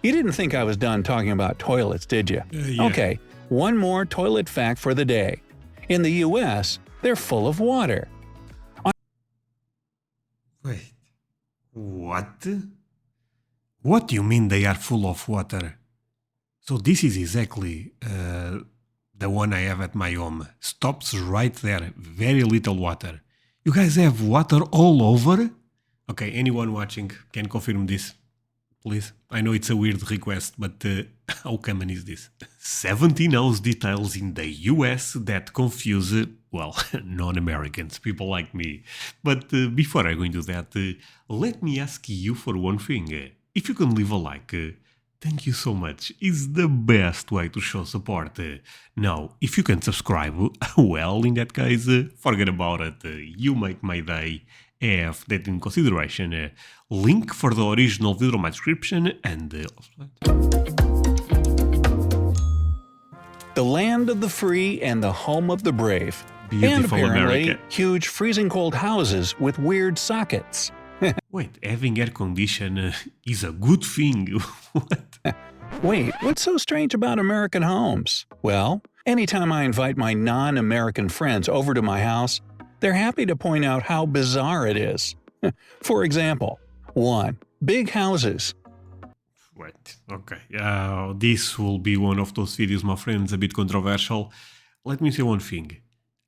You didn't think I was done talking about toilets, did you? Yeah. Okay, one more toilet fact for the day. In the US, they're full of water. Wait, what? What do you mean they are full of water? So this is exactly the one I have at my home. Stops right there. Very little water. You guys have water all over? Okay, anyone watching can confirm this, please. I know it's a weird request, but how common is this? 17 house details in the US that confuse, well, non-Americans, people like me. But before I go into that, let me ask you for one thing. If you can leave a like, thank you so much. It's the best way to show support. Now, if you can subscribe, well, in that case, forget about it. You make my day. Have that in consideration. Link for the original video in my description and The land of the free and the home of the brave. And beautiful apparently, America. huge freezing cold houses with weird sockets. Wait, having air condition is a good thing. What? Wait, what's so strange about American homes? Well, anytime I invite my non-American friends over to my house, they're happy to point out how bizarre it is. For example, 1. Big houses. Wait, okay. This will be one of those videos, my friends, a bit controversial. Let me say one thing.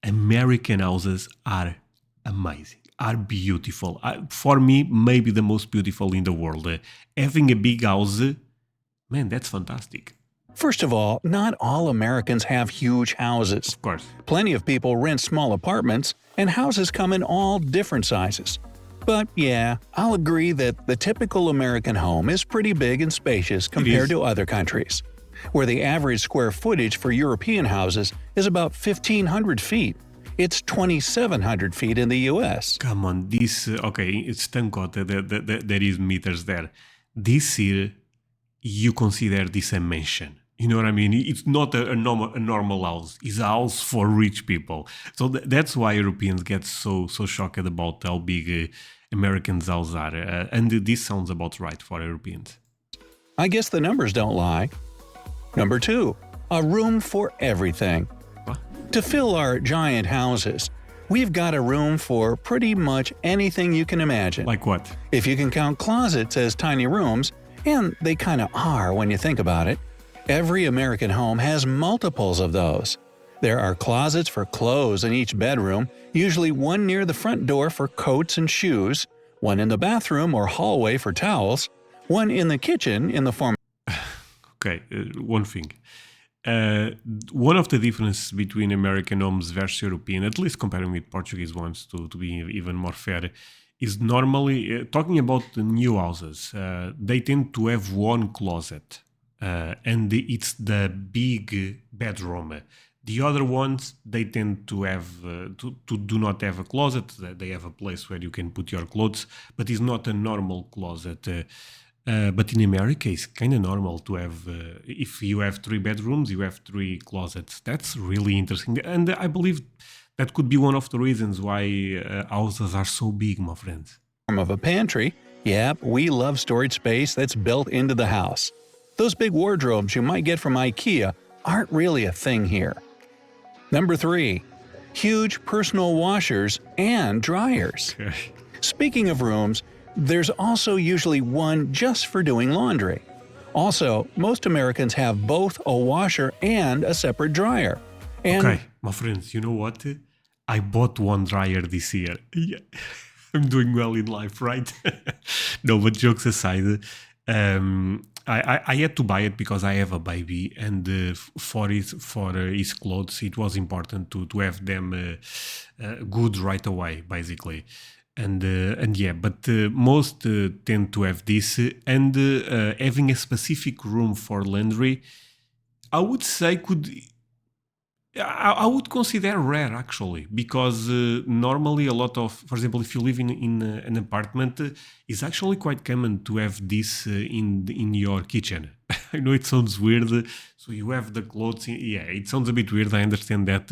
American houses are amazing, are beautiful. For me, maybe the most beautiful in the world. Having a big house, man, that's fantastic. First of all, not all Americans have huge houses. Of course. Plenty of people rent small apartments, and houses come in all different sizes. But yeah, I'll agree that the typical American home is pretty big and spacious compared to other countries, where the average square footage for European houses is about 1,500 feet. It's 2,700 feet in the US. Come on, this, okay, it's thank God that there is meters there. This here, you consider this a mansion. You know what I mean? It's not a normal house. It's a house for rich people. So that's why Europeans get so shocked about how big Americans' houses are. And this sounds about right for Europeans. I guess the numbers don't lie. Number 2. A room for everything. What? To fill our giant houses, we've got a room for pretty much anything you can imagine. Like what? If you can count closets as tiny rooms, and they kinda are when you think about it, every American home has multiples of those. There are closets for clothes in each bedroom, usually one near the front door for coats and shoes, one in the bathroom or hallway for towels, one in the kitchen in the form. Okay, one thing. One of the differences between American homes versus European, at least comparing with Portuguese ones to be even more fair, is normally, talking about the new houses, they tend to have one closet. And it's the big bedroom. The other ones, they tend to have to do not have a closet. They have a place where you can put your clothes, but it's not a normal closet. But in America, it's kind of normal to have, if you have 3 bedrooms, you have 3 closets. That's really interesting. And I believe that could be one of the reasons why houses are so big, my friends. Of a pantry. Yep, we love storage space that's built into the house. Those big wardrobes you might get from IKEA aren't really a thing here. Number 3. Huge personal washers and dryers. Speaking of rooms, there's also usually one just for doing laundry. Also, most Americans have both a washer and a separate dryer. And Okay, my friends, you know what? I bought one dryer this year. Yeah. I'm doing well in life, right? No, but jokes aside, I had to buy it because I have a baby, and for his clothes, it was important to have them good right away, basically. And yeah, but most tend to have this, and having a specific room for laundry, I would say I would consider rare actually, because normally a lot of, for example, if you live in an apartment, it's actually quite common to have this in your kitchen. I know it sounds weird, so you have the clothes. Yeah, it sounds a bit weird. I understand that,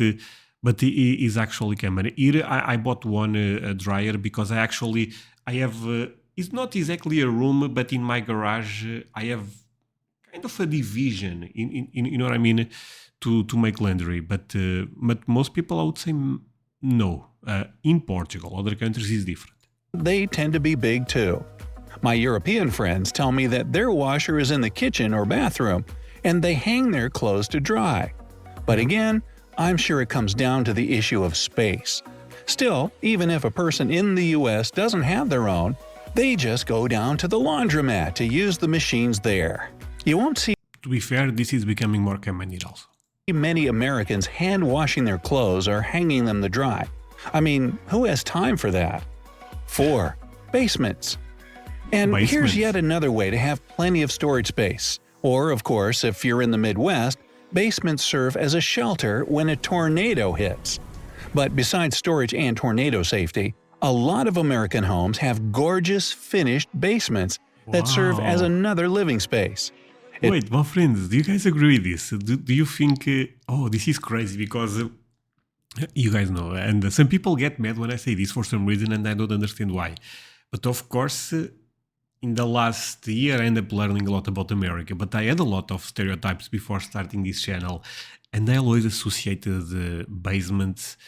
but it is actually common. Here, I bought one dryer because I have. It's not exactly a room, but in my garage, I have kind of a division in you know what I mean, to make laundry, but most people I would say no. In Portugal, other countries is different. They tend to be big too. My European friends tell me that their washer is in the kitchen or bathroom, and they hang their clothes to dry. But again, I'm sure it comes down to the issue of space. Still, even if a person in the US doesn't have their own, they just go down to the laundromat to use the machines there. You won't see To be fair, this is becoming more common here also. many Americans hand washing their clothes or hanging them to dry. I mean, who has time for that? 4. Basements. And here's Basements. yet another way to have plenty of storage space. Or, of course, if you're in the Midwest, basements serve as a shelter when a tornado hits. But besides storage and tornado safety, a lot of American homes have gorgeous finished basements that serve as Wow. another living space. Wait, my friends, do you guys agree with this? Do you think, oh, this is crazy because you guys know, and some people get mad when I say this for some reason and I don't understand why. But of course, in the last year I ended up learning a lot about America, but I had a lot of stereotypes before starting this channel, and I always associated basements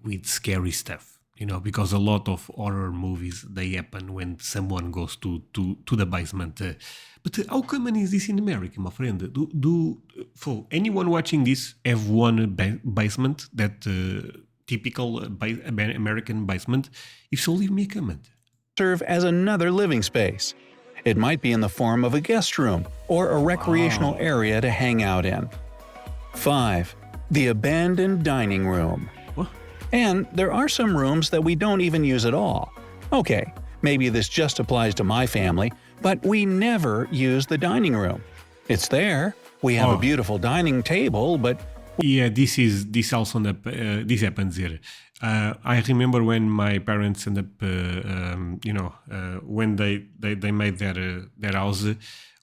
with scary stuff. You know, because a lot of horror movies, they happen when someone goes to the basement. But how common is this in America, my friend? For anyone watching this have one basement, that typical American basement? If so, leave me a comment. Serve as another living space. It might be in the form of a guest room or a recreational area to hang out in. 5. The abandoned dining room. What? And there are some rooms that we don't even use at all. Okay, maybe this just applies to my family, but we never use the dining room. It's there, we have a beautiful dining table, but Yeah, this happens here. I remember when my parents ended up, when they made their house,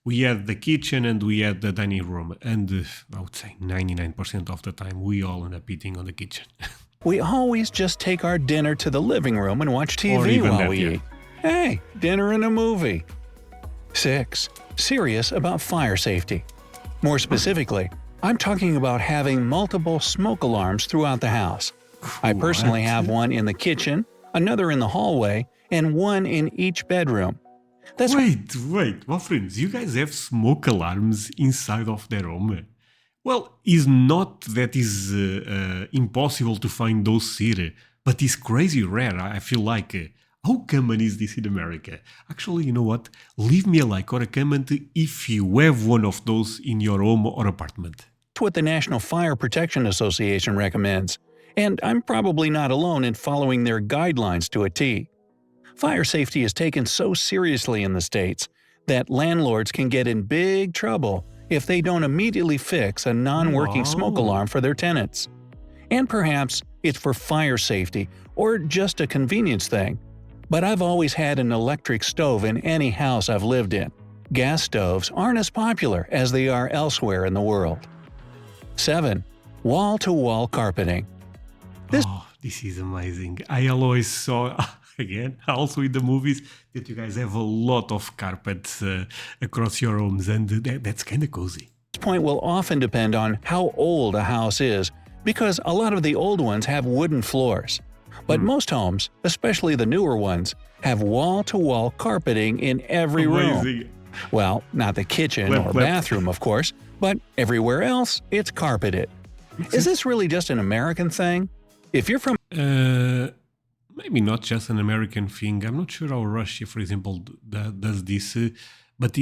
we had the kitchen and we had the dining room, and I would say 99% of the time we all end up eating on the kitchen. we always just take our dinner to the living room and watch Or TV even while that, we yeah. eat. Hey, dinner and a movie. 6. Serious about fire safety. More specifically, I'm talking about having multiple smoke alarms throughout the house. I personally What? have one in the kitchen, another in the hallway, and one in each bedroom. That's Wait, my friends, you guys have smoke alarms inside of their home? Well, it's not that is impossible to find those here, but it's crazy rare, I feel like. How common is this in America? Actually, you know what? Leave me a like or a comment if you have one of those in your home or apartment. what the National Fire Protection Association recommends, and I'm probably not alone in following their guidelines to a T. Fire safety is taken so seriously in the States that landlords can get in big trouble if they don't immediately fix a non-working smoke Wow. alarm for their tenants. And perhaps it's for fire safety or just a convenience thing. But I've always had an electric stove in any house I've lived in. Gas stoves aren't as popular as they are elsewhere in the world. 7. Wall-to-wall carpeting. This is amazing. I always saw, again, also in the movies, that you guys have a lot of carpets across your homes, and that's kind of cozy. This point will often depend on how old a house is, because a lot of the old ones have wooden floors. But most homes, especially the newer ones, have wall-to-wall carpeting in every room. Amazing. Well, not the kitchen Left, or left. bathroom, of course, but everywhere else, it's carpeted. Is this really just an American thing? If you're from Maybe not just an American thing. I'm not sure how Russia, for example, does this, but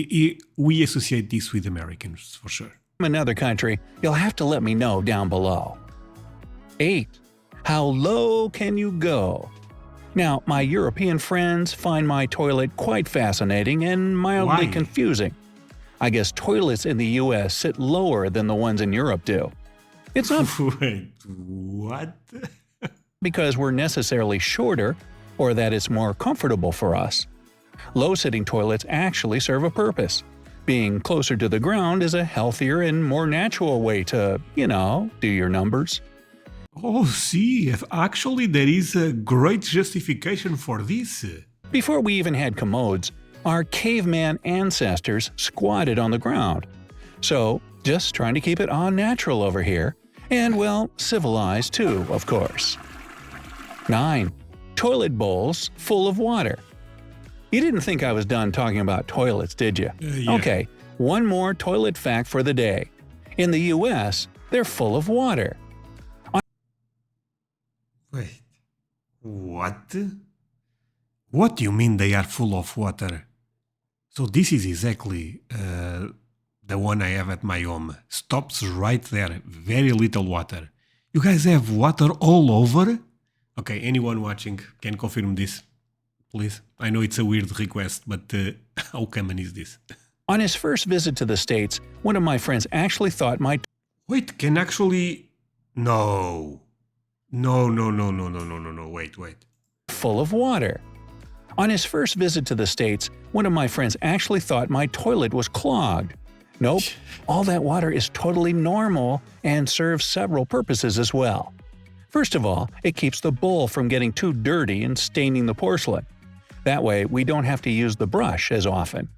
we associate this with Americans for sure. another country, you'll have to let me know down below. 8. How low can you go? Now, my European friends find my toilet quite fascinating and mildly Why? confusing. I guess toilets in the US sit lower than the ones in Europe do. It's not Wait, what? because we're necessarily shorter or that it's more comfortable for us. Low-sitting toilets actually serve a purpose. Being closer to the ground is a healthier and more natural way to, do your numbers. Oh, see, actually there is a great justification for this. Before we even had commodes, our caveman ancestors squatted on the ground. So, just trying to keep it all natural over here. And, well, civilized too, of course. 9. Toilet bowls full of water. You didn't think I was done talking about toilets, did you? Yeah. Okay, one more toilet fact for the day. In the US, they're full of water. Wait. What? What do you mean they are full of water? So this is exactly the one I have at my home. Stops right there. Very little water. You guys have water all over? Okay, anyone watching can confirm this, please. I know it's a weird request, but how common is this? On his first visit to the States, one of my friends actually thought my Wait, can actually... No. No, wait. full of water. On his first visit to the States, one of my friends actually thought my toilet was clogged. Nope, all that water is totally normal and serves several purposes as well. First of all, it keeps the bowl from getting too dirty and staining the porcelain. That way, we don't have to use the brush as often.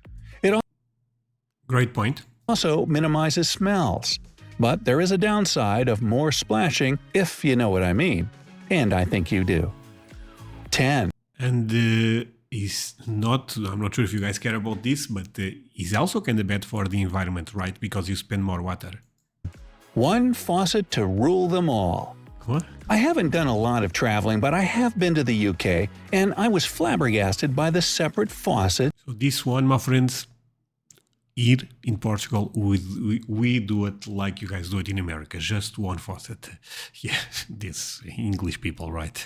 Great point. Also minimizes smells. But there is a downside of more splashing, if you know what I mean. And I think you do. 10. And is not, I'm not sure if you guys care about this, but is also kind of bad for the environment, right? Because you spend more water. One faucet to rule them all. What? I haven't done a lot of traveling, but I have been to the UK, and I was flabbergasted by the separate faucet. So this one, my friends, here in Portugal, we do it like you guys do it in America, just one faucet. Yeah, this English people, right?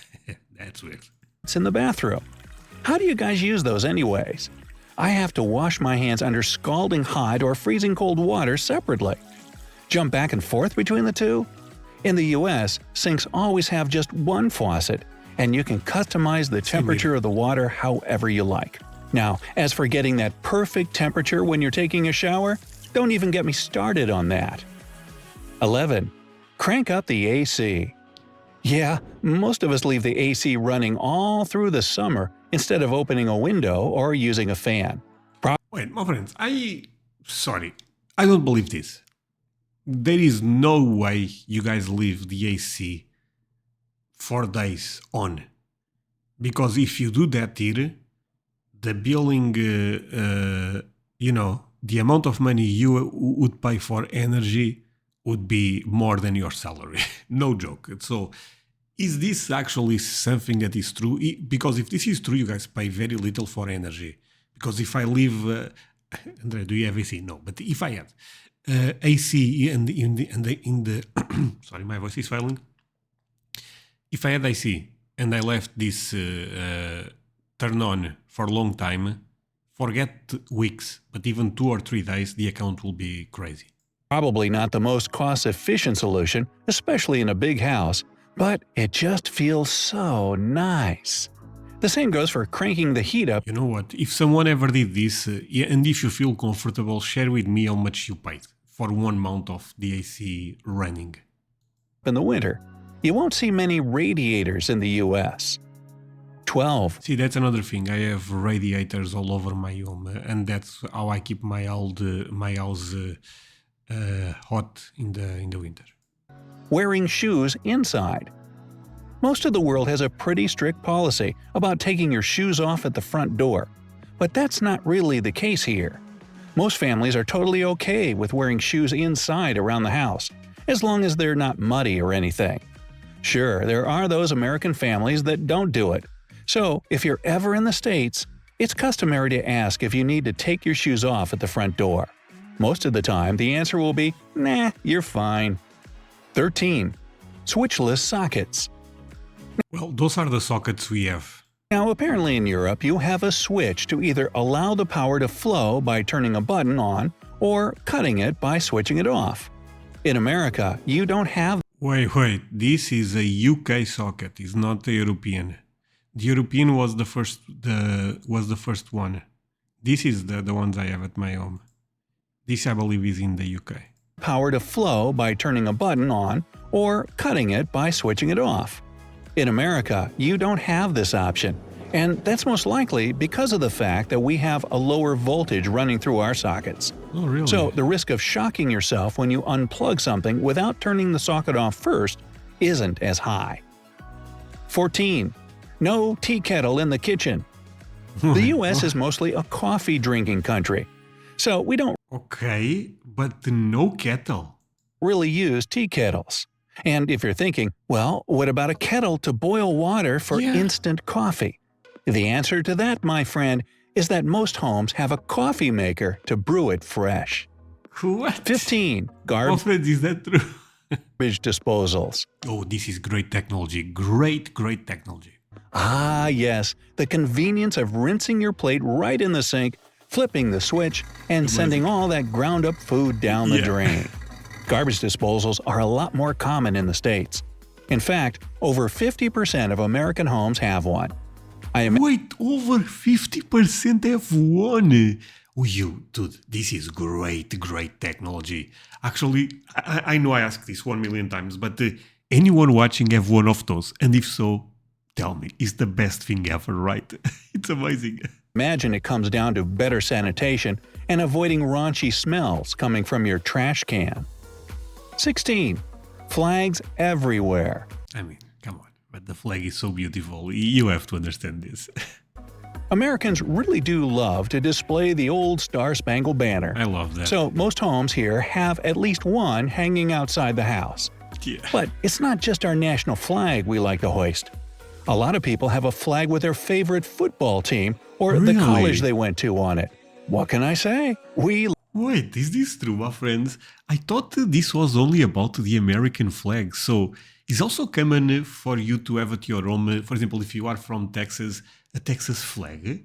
That's weird. It's in the bathroom. How do you guys use those anyways? I have to wash my hands under scalding hot or freezing cold water separately. Jump back and forth between the two? In the US, sinks always have just one faucet, and you can customize the temperature of the water however you like. Now, as for getting that perfect temperature when you're taking a shower, don't even get me started on that. 11. Crank up the AC. Yeah, most of us leave the AC running all through the summer instead of opening a window or using a fan. Wait, my friends, sorry, I don't believe this. There is no way you guys leave the AC for days on. Because if you do that here, the billing, the amount of money you would pay for energy would be more than your salary. No joke. So, is this actually something that is true? Because if this is true, you guys pay very little for energy. Because if I live, André, do you have AC? No, but if I had AC in the sorry, my voice is failing. If I had AC and I left this turn on for a long time, forget weeks, but even 2 or 3 days, the account will be crazy. Probably not the most cost-efficient solution, especially in a big house, but it just feels so nice. The same goes for cranking the heat up. You know what? If someone ever did this, and if you feel comfortable, share with me how much you paid for 1 month of the AC running. In the winter, you won't see many radiators in the US. 12. See, that's another thing. I have radiators all over my home, and that's how I keep my house hot in the winter. Wearing shoes inside. Most of the world has a pretty strict policy about taking your shoes off at the front door, but that's not really the case here. Most families are totally okay with wearing shoes inside around the house, as long as they're not muddy or anything. Sure, there are those American families that don't do it. So, if you're ever in the States, it's customary to ask if you need to take your shoes off at the front door. Most of the time, the answer will be, nah, you're fine. 13. Switchless sockets. Well, those are the sockets we have. Now, apparently in Europe, you have a switch to either allow the power to flow by turning a button on or cutting it by switching it off. In America, you don't have. Wait, this is a UK socket, it's not the European. The European was the first one. This is the ones I have at my home. This, I believe, is in the UK. Power to flow by turning a button on or cutting it by switching it off. In America, you don't have this option. And that's most likely because of the fact that we have a lower voltage running through our sockets. Oh, really? So the risk of shocking yourself when you unplug something without turning the socket off first isn't as high. 14. No tea kettle in the kitchen. The US is mostly a coffee drinking country, so we don't Okay, but no kettle. really use tea kettles. And if you're thinking, well, what about a kettle to boil water for Yeah. instant coffee? The answer to that, my friend, is that most homes have a coffee maker to brew it fresh. What? 15. Oh, Garbage friends, is that true? disposals. Oh, this is great technology. Great technology. Ah, yes, the convenience of rinsing your plate right in the sink, flipping the switch, and sending all that ground-up food down the Yeah. drain. Garbage disposals are a lot more common in the States. In fact, over 50% of American homes have one. Wait, over 50% have one. Oh, dude, this is great technology. Actually, I know I asked this 1 million times, but anyone watching have one of those? And if so, tell me, it's the best thing ever, right? It's amazing. Imagine it comes down to better sanitation and avoiding raunchy smells coming from your trash can. 16. Flags everywhere. I mean, come on, but the flag is so beautiful. You have to understand this. Americans really do love to display the old Star-Spangled Banner. I love that. So most homes here have at least one hanging outside the house. Yeah. But it's not just our national flag we like to hoist. A lot of people have a flag with their favorite football team or the Really? college they went to on it. What can I say? We Wait, is this true, my friends? I thought this was only about the American flag, so it's also common for you to have at your home, for example, if you are from Texas, a Texas flag.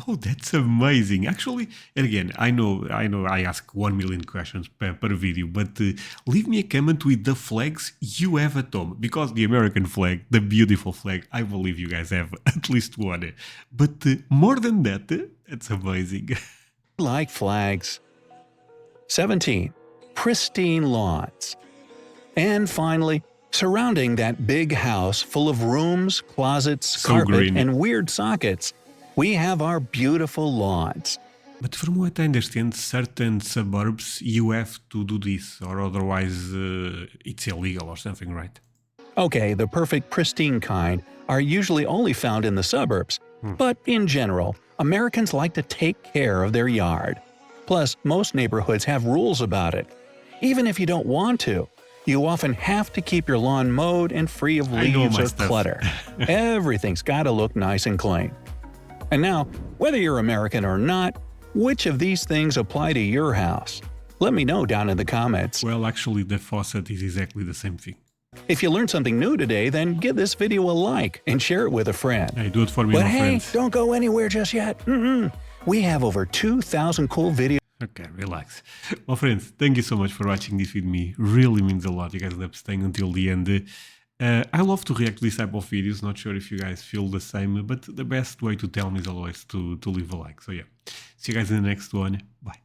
Oh, that's amazing. Actually, and again, I know I ask 1 million questions per video, but leave me a comment with the flags you have at home. Because the American flag, the beautiful flag, I believe you guys have at least one. But more than that, it's amazing. like flags. 17. Pristine lawns. And finally, surrounding that big house full of rooms, closets, So carpet, green. and weird sockets, we have our beautiful lawns. But from what I understand, certain suburbs you have to do this, or otherwise it's illegal or something, right? Okay, the perfect pristine kind are usually only found in the suburbs, but in general, Americans like to take care of their yard. Plus, most neighborhoods have rules about it. Even if you don't want to, you often have to keep your lawn mowed and free of I know leaves my or stuff. clutter. Everything's gotta look nice and clean. And now, whether you're American or not, which of these things apply to your house? Let me know down in the comments. Well, actually, the faucet is exactly the same thing. If you learned something new today, then give this video a like and share it with a friend. Hey, do it for me, But my hey, friends. don't go anywhere just yet. We have over 2,000 cool videos. Okay, relax. My friends, thank you so much for watching this with me. Really means a lot. You guys end up staying until the end. I love to react to this type of videos. Not sure if you guys feel the same, but the best way to tell me is always to leave a like. So yeah, see you guys in the next one. Bye.